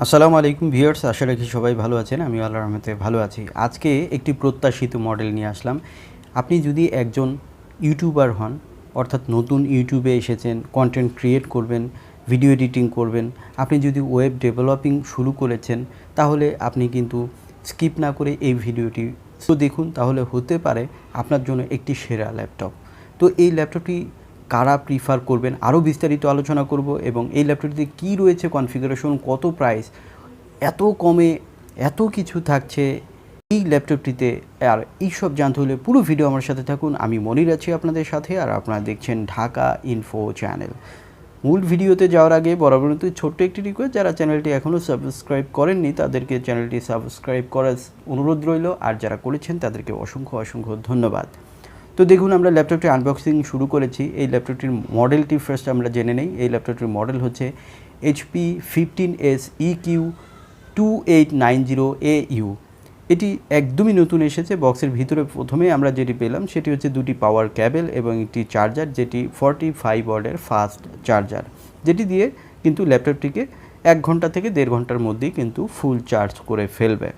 আসসালামু আলাইকুম ভিউয়ার্স, আশা রাখি সবাই ভালো আছেন। আমি আল্লাহর রহমতে ভালো আছি। আজকে একটি প্রত্যাশিত মডেল নিয়ে আসলাম। আপনি যদি একজন ইউটিউবার হন, অর্থাৎ নতুন ইউটিউবে এসেছেন, কন্টেন্ট ক্রিয়েট করবেন, ভিডিও এডিটিং করবেন, আপনি যদি ওয়েব ডেভেলপিং শুরু করেছেন, তাহলে আপনি কিন্তু স্কিপ না করে এই ভিডিওটি দেখুন, তাহলে হতে পারে আপনার জন্য একটি সেরা ল্যাপটপ। তো এই ল্যাপটপটি কারা প্রিফার করবেন আরও বিস্তারিত আলোচনা করব, এবং এই ল্যাপটপটিতে কী রয়েছে, কনফিগারেশন, কত প্রাইস, এত কমে এত কিছু থাকছে এই ল্যাপটপটিতে। আর এইসব জানতে হলে পুরো ভিডিও আমার সাথে থাকুন। আমি মনির আছি আপনাদের সাথে, আর আপনারা দেখছেন ঢাকা ইনফো চ্যানেল। মূল ভিডিওতে যাওয়ার আগে বরাবর মতো ছোট্ট একটি রিকোয়েস্ট, যারা চ্যানেলটি এখনও সাবস্ক্রাইব করেননি তাদেরকে চ্যানেলটি সাবস্ক্রাইব করার অনুরোধ রইল, আর যারা করেছেন তাদেরকে অসংখ্য অসংখ্য ধন্যবাদ। তো দেখুন, আমরা ল্যাপটপটি আনবক্সিং শুরু করেছি। এই ল্যাপটপটির মডেলটি ফার্স্ট আমরা জেনে নেই। এই ল্যাপটপটির মডেল হচ্ছে HP 15S eq2890au। এটি একদমই নতুন এসেছে। বক্সের ভিতরে প্রথমে আমরা যেটি পেলাম সেটি হচ্ছে দুটি পাওয়ার ক্যাবেল এবং একটি চার্জার, যেটি 45 ওয়াটের ফাস্ট চার্জার, যেটি দিয়ে কিন্তু ল্যাপটপটিকে 1 ঘন্টা থেকে 1.5 ঘন্টার মধ্যেই কিন্তু ফুল চার্জ করে ফেলবে।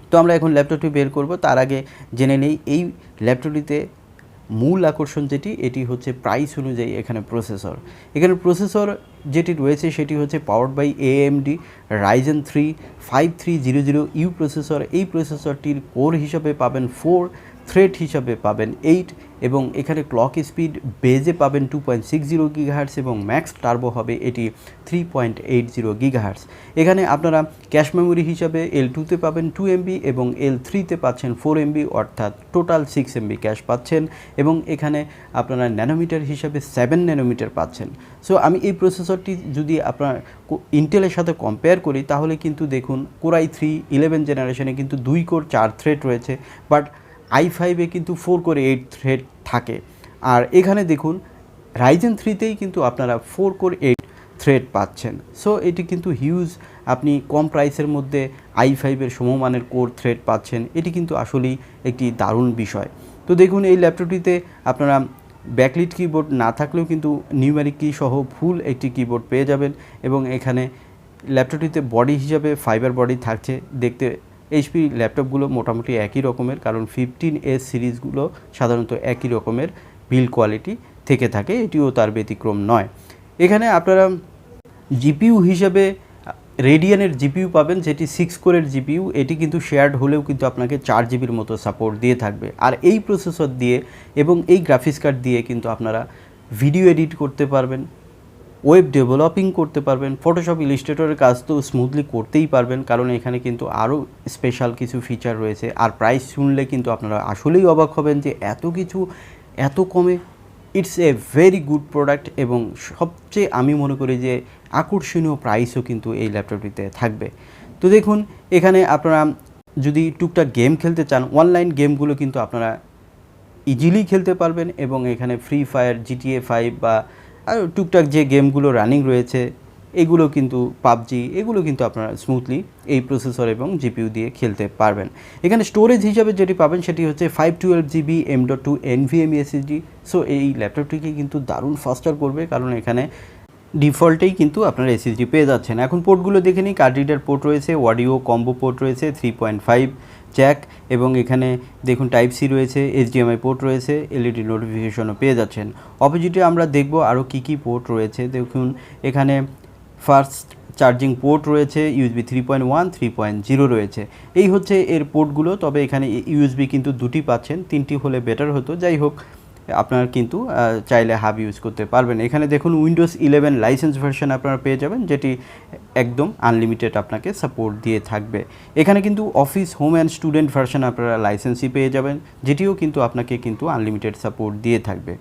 তো আমরা এখন ল্যাপটপটি বের করব, তার আগে জেনে নেই এই ল্যাপটপটিতে মূল আকর্ষণ যেটি, এটি হচ্ছে প্রাইস অনুযায়ী এখানে প্রসেসর যেটি রয়েছে সেটি হচ্ছে powered by AMD Ryzen 3 5300U processor. এই প্রসেসরটির কোর হিসাবে পাবেন 4, থ্রেড হিসাবে পাবেন 8, এবং এখানে ক্লক স্পিড বেজে পাবেন 2.60 GHz, এবং ম্যাক্স টার্বো হবে এটি 3.80 GHz। এখানে আপনারা ক্যাশ মেমোরি হিসাবে L2-তে পাবেন 2 MB, এবং L3-তে পাচ্ছেন 4 MB, অর্থাৎ টোটাল 6 MB ক্যাশ পাচ্ছেন, এবং এখানে আপনারা ন্যানোমিটার হিসাবে 7 ন্যানোমিটার পাচ্ছেন। সো আমি এই প্রসেসরটি যদি আপনার ইন্টেলের সাথে কম্পেয়ার করি, তাহলে কিন্তু দেখুন Core i3 11 জেনারেশনে কিন্তু 2 কোর 4 থ্রেড রয়েছে, বাট i5-এ কিন্তু 4 কোর 8 থ্রেড থাকে। আর এখানে দেখুন Ryzen 3-তেই কিন্তু আপনারা 4 কোর 8 থ্রেড পাচ্ছেন। সো এটি কিন্তু হিউজ, আপনি কম প্রাইসের মধ্যে i5-এর সমমানের কোর থ্রেড পাচ্ছেন। এটি কিন্তু আসলেই একটি দারুণ বিষয়। তো দেখুন, এই ল্যাপটপটিতে আপনারা ব্যাকলিট কিবোর্ড না থাকলেও কিন্তু নিউমেরিক কি সহ ফুল একটি কিবোর্ড পেয়ে যাবেন, এবং এখানে ল্যাপটপটিতে বডি হিসাবে ফাইবার বডি থাকছে। দেখতে HP ল্যাপটপগুলো মোটামুটি একই রকমের, কারণ 15S সিরিজগুলো সাধারণত একই রকমের বিল্ড কোয়ালিটি থেকে থাকে, এটিও তার ব্যতিক্রম নয়। এখানে আপনারা জিপিইউ হিসাবে রেডিয়ানের জিপিইউ পাবেন, যেটি 6 কোরের জিপিইউ। এটি কিন্তু শেয়ার্ড হলেও কিন্তু আপনাকে 4GB মতো সাপোর্ট দিয়ে থাকবে। আর এই প্রসেসর দিয়ে এবং এই গ্রাফিক্স কার্ড দিয়ে কিন্তু আপনারা ভিডিও এডিট করতে পারবেন, ওয়েব ডেভেলপিং করতে পারবেন, ফটোশপ ইলাস্ট্রেটরের কাজ তো স্মুথলি করতেই পারবেন, কারণ এখানে কিন্তু আরও স্পেশাল কিছু ফিচার রয়েছে। আর প্রাইস শুনলে কিন্তু আপনারা আসলেই অবাক হবেন যে এত কিছু এত কমে। It's a very good product, এবং সবচেয়ে আমি মনে করি যে আকর্ষণীয় প্রাইসও কিন্তু এই ল্যাপটপটিতে থাকবে। তো দেখুন, এখানে আপনারা যদি টুকটাক গেম খেলতে চান, অনলাইন গেমগুলো কিন্তু আপনারা ইজিলি খেলতে পারবেন, এবং এখানে ফ্রি ফায়ার, GTA 5 বা আর টুকটাক যে গেমগুলো রানিং রয়েছে, এগুলো কিন্তু পাবজি, এগুলো কিন্তু আপনারা স্মুথলি এই প্রসেসর এবং জিপিইউ দিয়ে খেলতে পারবেন। এখানে স্টোরেজ হিসাবে যেটি পাবেন সেটি হচ্ছে 512GB M.2 NvMe SSD। So এই ল্যাপটপটিকে কিন্তু দারুণ ফাস্টার করবে, কারণ এখানে ডিফল্টেই কিন্তু আপনারা SSD পেয়ে যাচ্ছেন। এখন পোর্টগুলো দেখে নিই। কার্ড রিডার পোর্ট রয়েছে, অডিও কম্বো পোর্ট রয়েছে, 3.5 জ্যাক, এবং এখানে দেখুন Type-C রয়েছে, HDMI পোর্ট রয়েছে, LED নোটিফিকেশনও পেয়ে যাচ্ছেন। অপোজিটে আমরা দেখব আরও কী পোর্ট রয়েছে। দেখুন, এখানে ফাস্ট চার্জিং পোর্ট রয়েছে, USB 3.1, 3.0 রয়েছে। এই হচ্ছে এর পোর্টগুলো। তবে এখানে USB কিন্তু 2টি পাচ্ছেন, 3টি হলে বেটার হতো। যাই হোক, আপনারা কিন্তু চাইলে হাব ইউজ করতে পারবেন। এখানে দেখুন Windows 11 লাইসেন্স ভার্সন আপনারা পেয়ে যাবেন, যেটি একদম আনলিমিটেড আপনাকে সাপোর্ট দিয়ে থাকবে। এখানে কিন্তু office, home and student version আপনারা লাইসেন্সই পেয়ে যাবেন, যেটিও কিন্তু আপনাকে কিন্তু আনলিমিটেড সাপোর্ট দিয়ে থাকবে।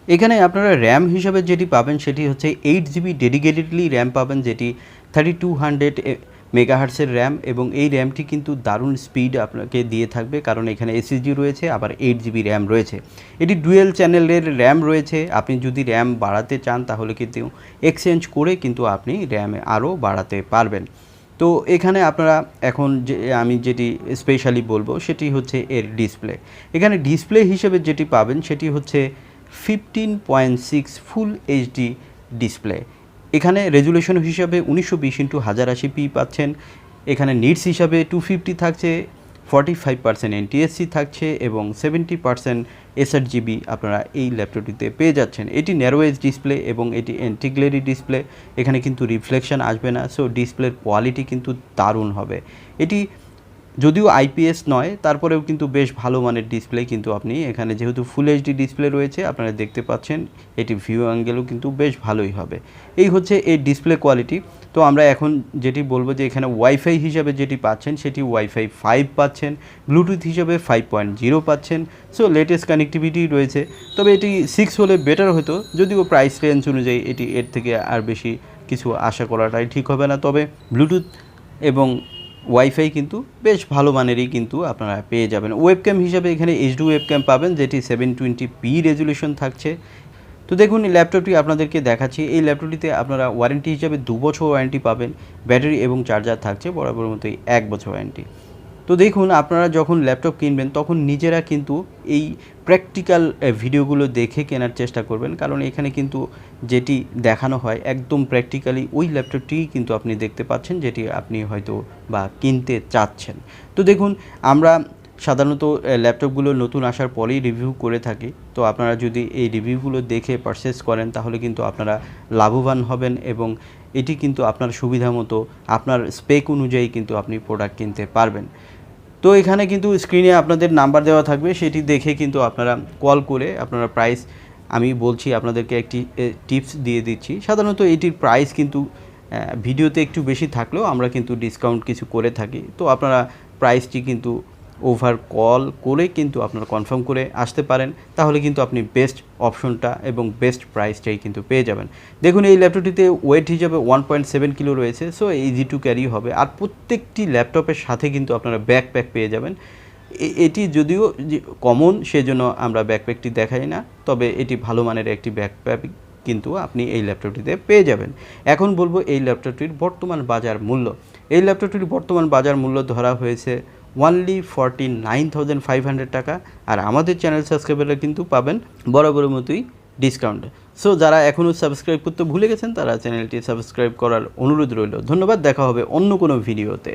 এখানে আপনারা র্যাম হিসাবে যেটি পাবেন সেটি হচ্ছে 8GB ডেডিকেটেডলি র্যাম পাবেন, যেটি 3200 মেগাহার্টসের র্যাম, এবং এই র্যামটি কিন্তু দারুণ স্পিড আপনাকে দিয়ে থাকবে, কারণ এখানে SSD রয়েছে, আবার 8GB র্যাম রয়েছে। এটি ডুয়েল চ্যানেলের র্যাম রয়েছে। আপনি যদি র্যাম বাড়াতে চান তাহলে কিন্তু এক্সচেঞ্জ করে কিন্তু আপনি র্যাম আরও বাড়াতে পারবেন। তো এখানে আপনারা এখন যে আমি যেটি স্পেশালি বলবো সেটি হচ্ছে এর ডিসপ্লে। এখানে ডিসপ্লে হিসেবে যেটি পাবেন সেটি হচ্ছে 15.6 ফুল HD ডিসপ্লে। এখানে রেজুলেশন হিসাবে 1920x1080p পাচ্ছেন। এখানে নিটস হিসাবে 250 থাকছে, 45% ntsc থাকছে এবং 70% sRgb আপনারা এই ল্যাপটপটিতে পেয়ে যাচ্ছেন। এটি ন্যারো এজ ডিসপ্লে এবং এটি অ্যান্টি-গ্লেরি ডিসপ্লে, এখানে কিন্তু রিফ্লেকশন আসবে না। সো ডিসপ্লের কোয়ালিটি কিন্তু দারুণ হবে। এটি যদিও আইপিএস নয়, তারপরেও কিন্তু বেশ ভালো মানের ডিসপ্লে, কিন্তু আপনি এখানে যেহেতু ফুল এইচডি ডিসপ্লে রয়েছে আপনারা দেখতে পাচ্ছেন, এটি ভিউ অ্যাঙ্গেলও কিন্তু বেশ ভালোই হবে। এই হচ্ছে এই ডিসপ্লে কোয়ালিটি। তো আমরা এখন যেটি বলবো যে এখানে ওয়াইফাই হিসাবে যেটি পাচ্ছেন সেটি ওয়াইফাই 5 পাচ্ছেন, ব্লুটুথ হিসাবে 5.0 পাচ্ছেন। সো লেটেস্ট কানেক্টিভিটি রয়েছে, তবে এটি 6 হলে বেটার হতো, যদিও প্রাইস রেঞ্জ অনুযায়ী এটি এর থেকে আর বেশি কিছু আশা করাটাই ঠিক হবে না। তবে ব্লুটুথ এবং ওয়াইফাই কিন্তু বেশ ভালো মানেরই কিন্তু আপনারা পেয়ে যাবেন। ওয়েবক্যাম হিসাবে এখানে এইচডি ওয়েবক্যাম পাবেন, যেটি 720p রেজুলেশন থাকছে। তো দেখুন এই ল্যাপটপটি আপনাদেরকে দেখাচ্ছি। এই ল্যাপটপটিতে আপনারা ওয়ারেন্টি হিসাবে 2 বছর ওয়ারেন্টি পাবেন, ব্যাটারি এবং চার্জার থাকছে বরাবর মতোই 1 বছর ওয়ারেন্টি। তো দেখুন আপনারা যখন ল্যাপটপ কিনবেন তখন নিজেরা কিন্তু এই প্র্যাকটিক্যাল ভিডিওগুলো দেখে কেনার চেষ্টা করবেন, কারণ এখানে কিন্তু যেটি দেখানো হয় একদম প্র্যাকটিক্যালি ওই ল্যাপটপটিই কিন্তু আপনি দেখতে পাচ্ছেন যেটি আপনি হয়তো বা কিনতে চাচ্ছেন। তো দেখুন আমরা সাধারণত ল্যাপটপগুলো নতুন আসার পরেই রিভিউ করে থাকি। তো আপনারা যদি এই রিভিউগুলো দেখে পারচেস করেন তাহলে কিন্তু আপনারা লাভবান হবেন এবং এটি কিন্তু আপনার সুবিধা মতো আপনার স্পেক অনুযায়ী কিন্তু আপনি প্রোডাক্ট কিনতে পারবেন। তো এখানে কিন্তু স্ক্রিনে আপনাদের নাম্বার দেওয়া থাকবে, সেটি দেখে কিন্তু আপনারা কল করে আপনারা প্রাইস, আমি বলছি আপনাদেরকে একটি টিপস দিয়ে দিচ্ছি। সাধারণত এটির প্রাইস কিন্তু ভিডিওতে একটু বেশি থাকলেও আমরা কিন্তু ডিসকাউন্ট কিছু করে থাকি। তো আপনারা প্রাইসটি কিন্তু ওভার কল করে কিন্তু আপনারা কনফার্ম করে আসতে পারেন, তাহলে কিন্তু আপনি বেস্ট অপশনটা এবং বেস্ট প্রাইসটাই কিন্তু পেয়ে যাবেন। দেখুন এই ল্যাপটপটিতে ওয়েট হিসাবে 1.7 কিলো রয়েছে, সো ইজি টু ক্যারি হবে। আর প্রত্যেকটি ল্যাপটপের সাথে কিন্তু আপনারা ব্যাকপ্যাক পেয়ে যাবেন। এটি যদিও কমন, সেজন্য আমরা ব্যাকপ্যাকটি দেখাই না, তবে এটি ভালো মানের একটি ব্যাকপ্যাক কিন্তু আপনি এই ল্যাপটপটিতে পেয়ে যাবেন। এখন বলবো এই ল্যাপটপটির বর্তমান বাজার মূল্য। এই ল্যাপটপটির বর্তমান বাজার মূল্য ধরা হয়েছে অনলি 49,500 টাকা। আর আমাদের চ্যানেল সাবস্ক্রাইবাররা কিন্তু পাবেন বরাবরের মতোই ডিসকাউন্ট। সো যারা এখনও সাবস্ক্রাইব করতে ভুলে গেছেন তারা চ্যানেলটি সাবস্ক্রাইব করার অনুরোধ রইল। ধন্যবাদ, দেখা হবে অন্য কোনো ভিডিওতে।